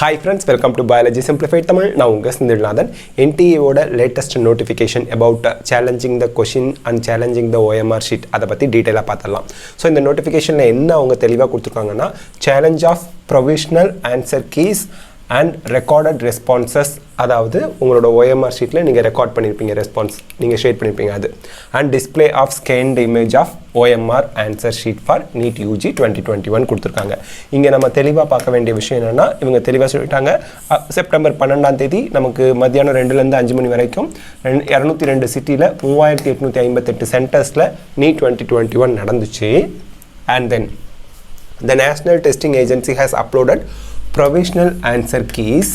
Hi friends, welcome to Biology Simplified Tamil. Now unga Sindhilnathan NTA oda latest notification about challenging the question and challenging the OMR sheet adha pathi detail ah paathalam. So in the notification la enna avanga theliva kuduthirukanga challenge of provisional answer keys and recorded responses அதாவது உங்களோட OMR ஷீட்ல நீங்க record பண்ணிருப்பீங்க response நீங்க share பண்ணிருப்பீங்க அது and display of scanned image of OMR answer sheet for NEET UG 2021 கொடுத்திருக்காங்க. இங்க நம்ம தெளிவா பார்க்க வேண்டிய விஷயம் என்னன்னா இவங்க தெளிவா சொல்லிட்டாங்க செப்டம்பர் 12ஆம் தேதி நமக்கு மத்தியானம் 2 ல இருந்து 5 மணி வரைக்கும் 202 சிட்டில 3858 சென்டர்ஸ்ல NEET 2021 நடந்துச்சு. And then the National Testing Agency has uploaded provisional answer keys,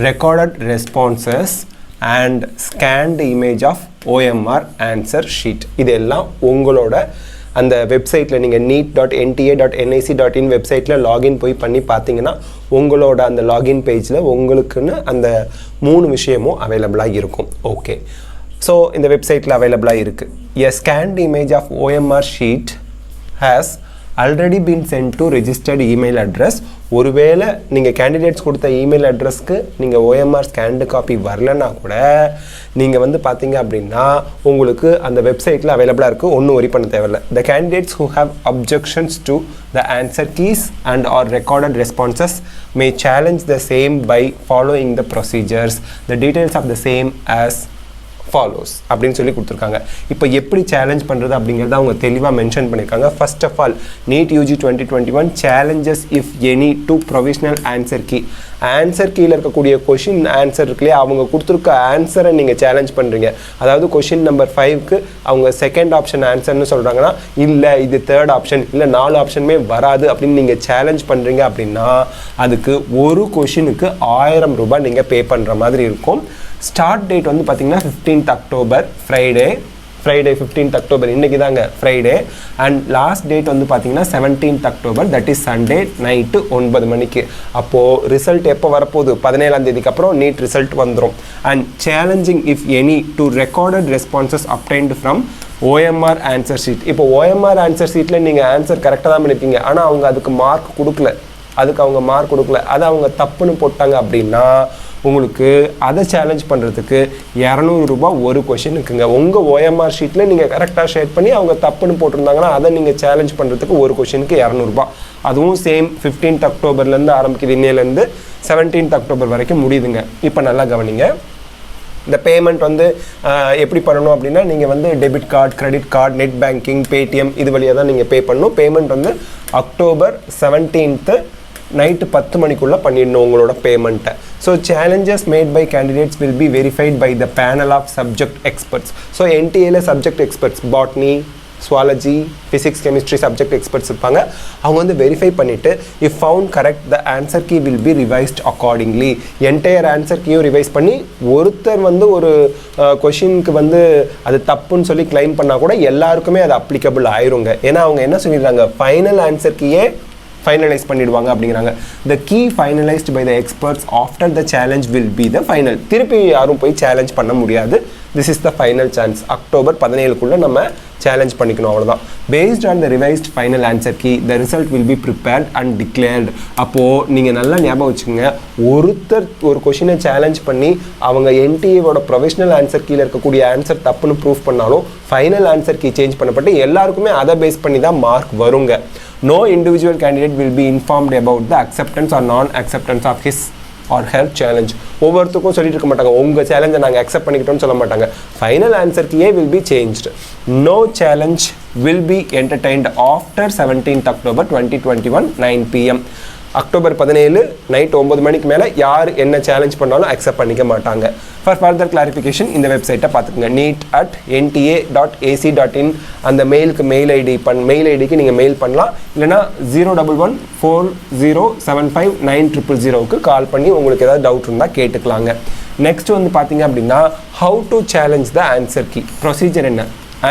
recorded responses and scanned image of OMR answer sheet. இதெல்லாம் உங்களோட அந்த வெப்சைட்ல நீங்க neet.nta.nic.in வெப்சைட்ல லாகின் போய் பண்ணி பாத்தீங்கன்னா உங்களோட அந்த லாகின் பேஜ்ல உங்களுக்குன்னு அந்த மூணு விஷயமும் அவேலபிளா இருக்கும். ஓகே, சோ இந்த வெப்சைட்ல அவேலபிளா இருக்கு. A scanned image of OMR sheet has already been sent to registered email address. ஒருவேளை நீங்கள் கேண்டிடேட்ஸ் கொடுத்த இமெயில் அட்ரஸ்க்கு நீங்கள் OMR ஸ்கேன்டு காப்பி வரலன்னா கூட நீங்கள் வந்து பார்த்தீங்க அப்படின்னா உங்களுக்கு அந்த வெப்சைட்டில் அவைலபிளாக இருக்குது, ஒன்றும் ஒரி பண்ண தேவையில்லை. The candidates who have objections to the answer keys and or recorded responses may challenge the same by following the procedures. The details of the same as follows அப்படின்னு சொல்லி கொடுத்துருக்காங்க. இப்போ எப்படி சேலஞ்ச் பண்ணுறது அப்படிங்கிறத அவங்க தெளிவாக மென்ஷன் பண்ணியிருக்காங்க. First of all NEET UG 2021 challenges if any to provisional answer key. Answer கீழே இருக்கக்கூடிய கொஷின் ஆன்சர் இருக்குல்லையே அவங்க கொடுத்துருக்க ஆன்சரை நீங்கள் சேலஞ்ச் பண்ணுறீங்க. அதாவது கொஷின் நம்பர் 5க்கு அவங்க செகண்ட் ஆப்ஷன் ஆன்சர்னு சொல்கிறாங்கன்னா இல்லை இது தேர்ட் ஆப்ஷன் இல்லை 4 ஆப்ஷனுமே வராது அப்படின்னு நீங்கள் சேலஞ்ச் பண்ணுறீங்க அப்படின்னா அதுக்கு ஒரு கொஷினுக்கு 1000 ரூபாய் நீங்கள் பே பண்ணுற மாதிரி இருக்கும். ஸ்டார்ட் டேட் வந்து பார்த்தீங்கன்னா 15th October Friday 15th October இன்றைக்கி தாங்க ஃப்ரைடே. அண்ட் லாஸ்ட் டேட் வந்து பார்த்தீங்கன்னா 17th October, that is Sunday night 9 மணிக்கு. அப்போது ரிசல்ட் எப்போ வரப்போகுது 17ஆம் தேதிக்கு அப்புறம் நீட் ரிசல்ட் வந்துடும். And challenging if any to recorded responses obtained from OMR answer sheet. இப்போ OMR ஆன்சர் ஷீட்டில் நீங்கள் ஆன்சர் கரெக்டாக தான் பண்ணியிருப்பீங்க, ஆனால் அவங்க அதுக்கு மார்க் கொடுக்கல, அதை அவங்க தப்புன்னு போட்டாங்க அப்படின்னா உங்களுக்கு அதை சேலஞ்ச் பண்ணுறதுக்கு 200 ரூபாய் ஒரு கொஷினுக்குங்க. உங்கள் OMR ஷீட்டில் நீங்கள் கரெக்டாக ஷேர் பண்ணி அவங்க தப்புன்னு போட்டிருந்தாங்கன்னா அதை நீங்கள் சேலஞ்ச் பண்ணுறதுக்கு ஒரு கொஷினுக்கு 200 ரூபாய். அதுவும் சேம் 15th அக்டோபர்லேருந்து ஆரம்பிக்குது, இன்னையிலேருந்து 17th அக்டோபர் வரைக்கும் முடியுதுங்க. இப்போ நல்லா கவனிங்க. இந்த பேமெண்ட் வந்து எப்படி பண்ணணும் அப்படின்னா நீங்கள் வந்து debit card, credit card, net banking, Paytm இது வழியாக தான் நீங்கள் பே பண்ணணும். பேமெண்ட் வந்து அக்டோபர் 17th நைட்டு 10 மணிக்குள்ளே பண்ணிடணும் உங்களோட பேமெண்ட்டை. So challenges made by candidates will be verified by the panel of subject experts. So NTA subject experts botany, zoology, physics, chemistry subject experts இருப்பாங்க. அவங்க வந்து வெரிஃபை பண்ணிவிட்டு if found correct the answer key will be revised accordingly. Entire answer கீயும் revise பண்ணி ஒருத்தர் வந்து ஒரு கொஷினுக்கு வந்து அது தப்புன்னு சொல்லி கிளைம் பண்ணால் கூட எல்லாருக்குமே அது அப்ளிகபிள் ஆயிருங்க. ஏன்னா அவங்க என்ன சொல்லிடுறாங்க, ஃபைனல் ஆன்சர் கீயே ஃபைனலைஸ் பண்ணிடுவாங்க அப்படிங்கிறாங்க. The key finalised by the experts after the challenge will be the final. திருப்பி யாரும் போய் சேலஞ்ச் பண்ண முடியாது. This is the final chance. October 17க்குள்ளே நம்ம சேலஞ்ச் பண்ணிக்கணும், அவ்வளோதான். Based on the revised final answer key the result will be prepared and declared. அப்போது நீங்கள் நல்லா ஞாபகம் வச்சுக்கோங்க, ஒருத்தர் ஒரு கொஷினை சேலஞ்ச் பண்ணி அவங்க NTAவோட ப்ரொஃபஷனல் ஆன்சர் கீழே இருக்கக்கூடிய ஆன்சர் தப்புன்னு ப்ரூவ் பண்ணாலும் ஃபைனல் ஆன்சர் கீ சேஞ்ச் பண்ணப்பட்டு எல்லாருக்குமே அதை பேஸ் பண்ணி தான் மார்க் வருங்க. No individual candidate will be informed about the acceptance or non-acceptance of his or her challenge. ஒவ்வொருத்தருக்கும் சொல்லிட்டு இருக்க மாட்டாங்க உங்கள் சேலஞ்சை நாங்கள் அக்செப்ட் பண்ணிக்கிட்டோம்னு சொல்ல மாட்டாங்க. ஃபைனல் ஆன்சர் கீயே will be changed. No challenge will be entertained after 17th October 2021 9 PM. October 17 night 9 மணிக்கு மேலே யார் என்ன சேலஞ்ச் பண்ணாலும் அக்செப்ட் பண்ணிக்க மாட்டாங்க. ஃபார் ஃபர்தர் கிளாரிஃபிகேஷன் இந்த வெப்சைட்டை பார்த்துக்கோங்க. neet@nta.ac.in அந்த மெயிலுக்கு மெயில் ஐடிக்கு நீங்கள் மெயில் பண்ணலாம். இல்லைனா 01140759000க்கு கால் பண்ணி உங்களுக்கு ஏதாவது டவுட் இருந்தால் கேட்டுக்கலாங்க. நெக்ஸ்ட் வந்து பார்த்தீங்க அப்படின்னா how to challenge the answer key procedure என்ன,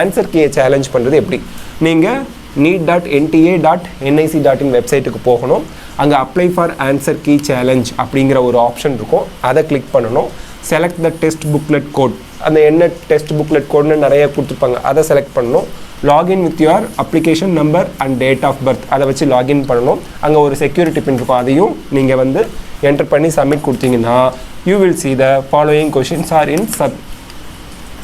ஆன்சர் கீயை சேலஞ்ச் பண்ணுறது எப்படி. நீங்கள் neet.nta.nic.in வெப்சைட்டுக்கு போகணும். அங்கே apply for answer key challenge அப்படிங்கிற ஒரு ஆப்ஷன் இருக்கும், அதை கிளிக் பண்ணணும். Select the test booklet code, அந்த என்ன டெஸ்ட் புக்லெட் கோட்னு நிறைய கொடுத்துருப்பாங்க, அதை செலக்ட் பண்ணணும். Login with your application number and date of birth, அதை வச்சு லாகின் பண்ணணும். அங்கே ஒரு செக்யூரிட்டி பின் இருக்கும், அதையும் நீங்கள் வந்து என்டர் பண்ணி சப்மிட் கொடுத்தீங்கன்னா you will see the following questions are in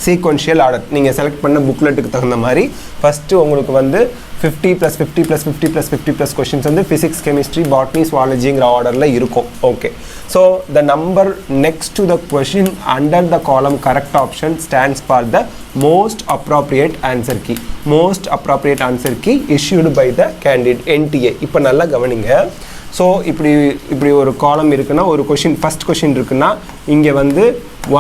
sequential order. நீங்கள் செலக்ட் பண்ண புக்லெட்டுக்கு தகுந்த மாதிரி ஃபஸ்ட்டு உங்களுக்கு வந்து 50 + 50 + 50 + 50 + கொஷின்ஸ் வந்து ஃபிசிக்ஸ் கெமிஸ்ட்ரி பாட்னி சுவாலஜிங்கிற ஆர்டரில் இருக்கும். Okay, so the number next to the question under the column correct option stands for the most appropriate answer key. Most appropriate answer key issued by the candidate NTA. இப்போ நல்லா கவனிங்க. So இப்படி ஒரு காலம் இருக்குன்னா ஒரு கொஷின் ஃபஸ்ட் கொஷின் இருக்குன்னா இங்கே வந்து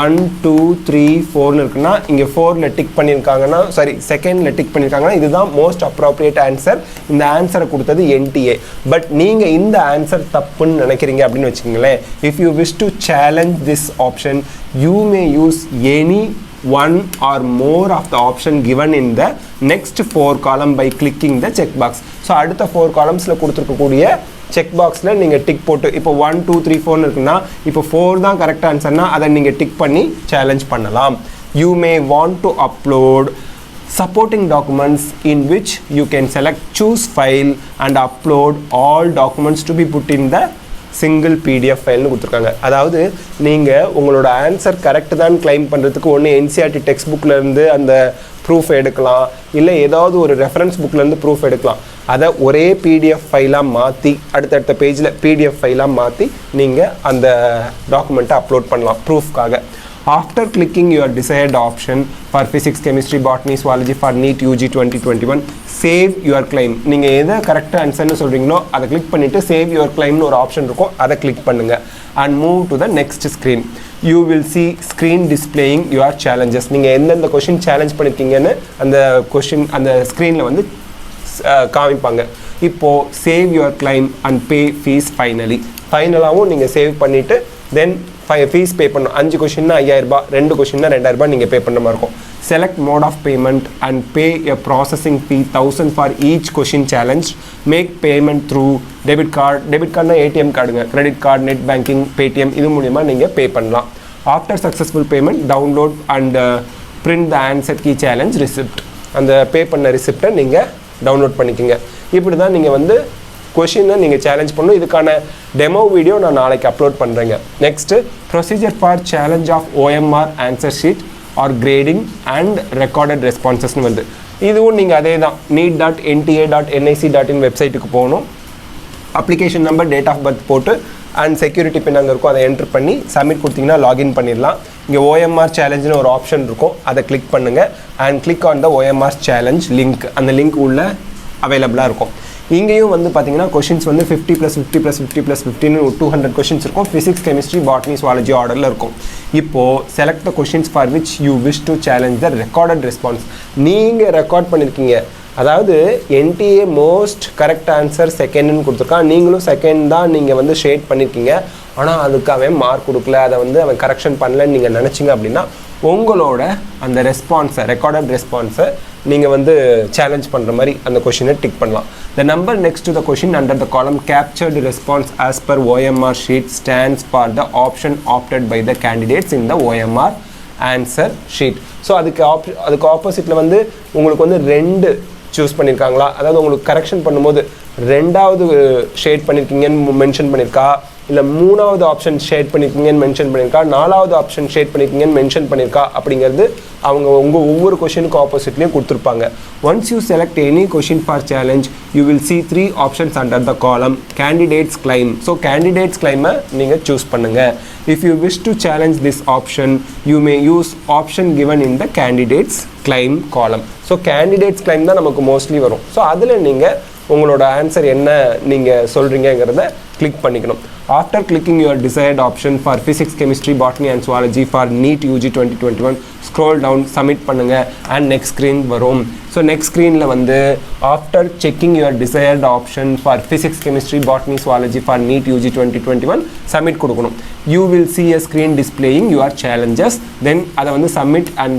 1 2 3 4ன்னு இருக்குன்னா இங்கே 4ல் டிக் பண்ணியிருக்காங்கன்னா செகண்டில் டிக் பண்ணியிருக்காங்கன்னா இதுதான் மோஸ்ட் அப்ராப்ரியேட் ஆன்சர். இந்த ஆன்சரை கொடுத்தது NTA. பட் நீங்கள் இந்த ஆன்சர் தப்புன்னு நினைக்கிறீங்க அப்படின்னு வச்சுக்கோங்களேன். If you wish to challenge this option you may use any one or more of the option given in the next 4 column by clicking the check box. So அடுத்த 4 காலம்ஸில் கொடுத்துருக்கக்கூடிய check பாக்ஸில் நீங்கள் டிக் போட்டு இப்போ 1 2 3 4ன்னு இருக்குன்னா இப்போ 4 தான் கரெக்ட் ஆன்சர்னா அதை நீங்கள் டிக் பண்ணி சேலஞ்ச் பண்ணலாம். You may want to upload supporting documents in which you can select choose file and upload all documents to be put in the single PDF ஃபைல்னு கொடுத்துருக்காங்க. அதாவது நீங்கள் உங்களோட ஆன்சர் கரெக்டு தான் கிளைம் பண்ணுறதுக்கு ஒன்று NCERT டெக்ஸ்ட் புக்லேருந்து அந்த proof எடுக்கலாம், இல்லை ஏதாவது ஒரு ரெஃபரன்ஸ் புக்லேருந்து ப்ரூஃப் எடுக்கலாம். அதை ஒரே PDF ஃபைலாக மாற்றி அடுத்தடுத்த பேஜில் PDF ஃபைலாக மாற்றி நீங்கள் அந்த டாக்குமெண்ட்டை அப்லோட் பண்ணலாம் ப்ரூஃப்காக. After clicking your desired option for physics, chemistry, botany, zoology for NEET UG 2021, save your claim. நீங்கள் எதை கரெக்டாக ஆன்சர்னு சொல்கிறீங்களோ அதை கிளிக் பண்ணிவிட்டு சேவ் யுவர் கிளைம்னு ஒரு ஆப்ஷன் இருக்கும், அதை கிளிக் பண்ணுங்கள். And move to the next screen. You will see screen displaying your challenges. நீங்கள் எந்தெந்த கொஷின் சேலஞ்ச் பண்ணியிருக்கீங்கன்னு அந்த கொஷின் அந்த ஸ்க்ரீனில் வந்து காமிப்பாங்க. இப்போது save your claim and pay fees ஃபைனலாகவும் நீங்கள் சேவ் பண்ணிவிட்டு தென் ஃபீஸ் பே பண்ணணும். 5 கொஷின்னா 5000 ரூபாய், 2 கொஷின்னா 2000 ரூபாய் நீங்கள் பே பண்ணுற மாதிரி இருக்கும். Select mode of payment and pay a processing fee 1000 for each question challenge. Make payment through debit கார்டுனா ATM கார்டுங்க, credit card, net banking, Paytm இது மூலிமா நீங்கள் பே பண்ணலாம். After successful payment download and print the answer key challenge receipt. அந்த pay பண்ண ரிசிப்டை நீங்கள் download பண்ணிக்கோங்க. இப்படி தான் நீங்கள் வந்து கொஷினை நீங்கள் சேலஞ்ச் பண்ணணும். இதுக்கான டெமோ வீடியோ நான் நாளைக்கு அப்லோட் பண்ணுறேங்க. Next procedure for challenge of OMR answer sheet or grading and recorded ரெஸ்பான்சஸ்னு வந்து இதுவும் நீங்கள் அதே தான் neet.nta.nic.in வெப்சைட்டுக்கு போகணும். Application number, date of birth போட்டு அண்ட் செக்யூரிட்டி பின் அங்கே இருக்கும், அதை என்ட்ரு பண்ணி சப்மிட் கொடுத்தீங்கன்னா லாகின் பண்ணிடலாம். இங்கே OMR சேலஞ்சுன்னு ஒரு ஆப்ஷன் இருக்கும், அதை கிளிக் பண்ணுங்கள் and click on the OMR challenge link. அந்த லிங்க் உள்ள அவைலபிளாக இருக்கும். இங்கேயும் வந்து பார்த்தீங்கன்னா கொஷின்ஸ் வந்து 50 + 50 + 50 + 15 200 கொஷின்ஸ் இருக்கும். ஃபிசிக்ஸ், கெமிஸ்ட்ரி, பாட்னி, சுவாலஜி ஆர்டரில் இருக்கும். இப்போது select the questions for which you wish to challenge the recorded response. நீங்கள் ரெக்கார்ட் பண்ணியிருக்கீங்க, அதாவது NTA மோஸ்ட் கரெக்ட் ஆன்சர் செகண்ட்னு கொடுத்துருக்கான். நீங்களும் செகண்ட் தான் நீங்கள் வந்து ஷேட் பண்ணியிருக்கீங்க. ஆனால் அதுக்கு அவன் மார்க் கொடுக்கல, அதை வந்து அவன் கரெக்ஷன் பண்ணலன்னு நீங்கள் நினச்சிங்க அப்படின்னா உங்களோட அந்த ரெஸ்பான்ஸை ரெக்கார்டட் ரெஸ்பான்ஸை நீங்கள் வந்து சேலஞ்ச் பண்ணுற மாதிரி அந்த கொஷினை டிக் பண்ணலாம். The number next to the question under the column captured response as per OMR sheet stands for the option opted by the candidates in the OMR answer sheet. So அதுக்கு ஆப்போசிட்டில் வந்து உங்களுக்கு வந்து 2 சூஸ் பண்ணியிருக்காங்களா, அதாவது உங்களுக்கு correction பண்ணும்போது 2வது ஷேட் பண்ணியிருக்கீங்கன்னு மென்ஷன் பண்ணியிருக்கா, இல்லை 3வது ஆப்ஷன் ஷேட் பண்ணியிருக்கீங்கன்னு மென்ஷன் பண்ணியிருக்கா, 4வது ஆப்ஷன் ஷேட் பண்ணியிருக்கீங்கன்னு மென்ஷன் பண்ணியிருக்கா அப்படிங்கிறது அவங்க ஒவ்வொரு கொஷினுக்கு ஆப்போசிட்லேயும் கொடுத்துருப்பாங்க. Once you select any question for challenge you will see 3 options under the காலம் கேண்டிடேட்ஸ் கிளைம். ஸோ கேண்டிடேட்ஸ் கிளைமை நீங்கள் சூஸ் பண்ணுங்கள். If you wish to challenge this option you may use option given in the candidates claim காலம். So candidates claim தான் நமக்கு mostly வரும். So அதில் நீங்கள் உங்களோட ஆன்சர் என்ன நீங்கள் சொல்கிறீங்கிறத கிளிக் பண்ணிக்கணும். After clicking your desired option for physics, chemistry, botany and zoology for NEET UG 2021 scroll down, submit பண்ணுங்கள் அண்ட் நெக்ஸ்ட் ஸ்க்ரீன் வரும். ஸோ நெக்ஸ்ட் ஸ்க்ரீனில் வந்து after checking your desired option for physics, chemistry, botany, zoology for NEET UG 2021 submit கொடுக்கணும். You will see a screen displaying your challenges. Then அதை வந்து submit and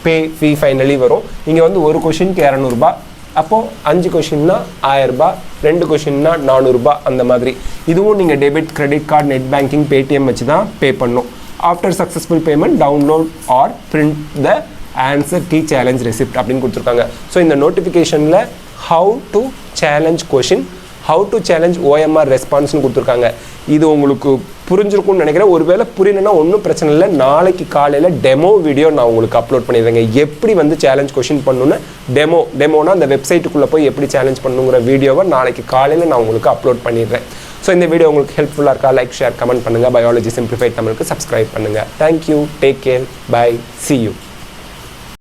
pay fee finally வரும். இங்கே வந்து ஒரு கொஷினுக்கு 200 ரூபாய், அப்போது 5 கொஷின்னா 1000 ரூபாய், 2 கொஷின்னா 400 ரூபாய் அந்த மாதிரி. இதுவும் நீங்கள் debit, credit card, net banking, Paytm வச்சு தான் பே பண்ணணும். After successful payment download or print the answer key challenge receipt அப்படின்னு கொடுத்துருக்காங்க. ஸோ இந்த நோட்டிஃபிகேஷனில் how to challenge question, how to challenge OMR response னு கொடுத்துருக்காங்க. இது உங்களுக்கு புரிஞ்சிருக்கும்னு நினைக்கிறேன். ஒருவேளை புரியலன்னா ஒன்றும் பிரச்சனை இல்லை, நாளைக்கு காலையில் டெமோ வீடியோ நான் உங்களுக்கு அப்லோட் பண்ணிடுறேங்க. எப்படி வந்து சேலஞ்ச் கொஷின் பண்ணணுன்னு டெமோனா அந்த வெப்சைட்டுக்குள்ளே போய் எப்படி சேலஞ்ச் பண்ணுங்கிற வீடியோவை நாளைக்கு காலையில் நான் உங்களுக்கு அப்லோட் பண்ணிடுறேன். ஸோ இந்த வீடியோ உங்களுக்கு ஹெல்ப்ஃபுல்லாக இருக்கா? லைக், ஷேர், கமெண்ட் பண்ணுங்கள். பயாலஜி சிம்பிளிஃபைட் தமிழுக்கு சப்ஸ்கிரைப் பண்ணுங்கள். Thank you, take care, bye, see you.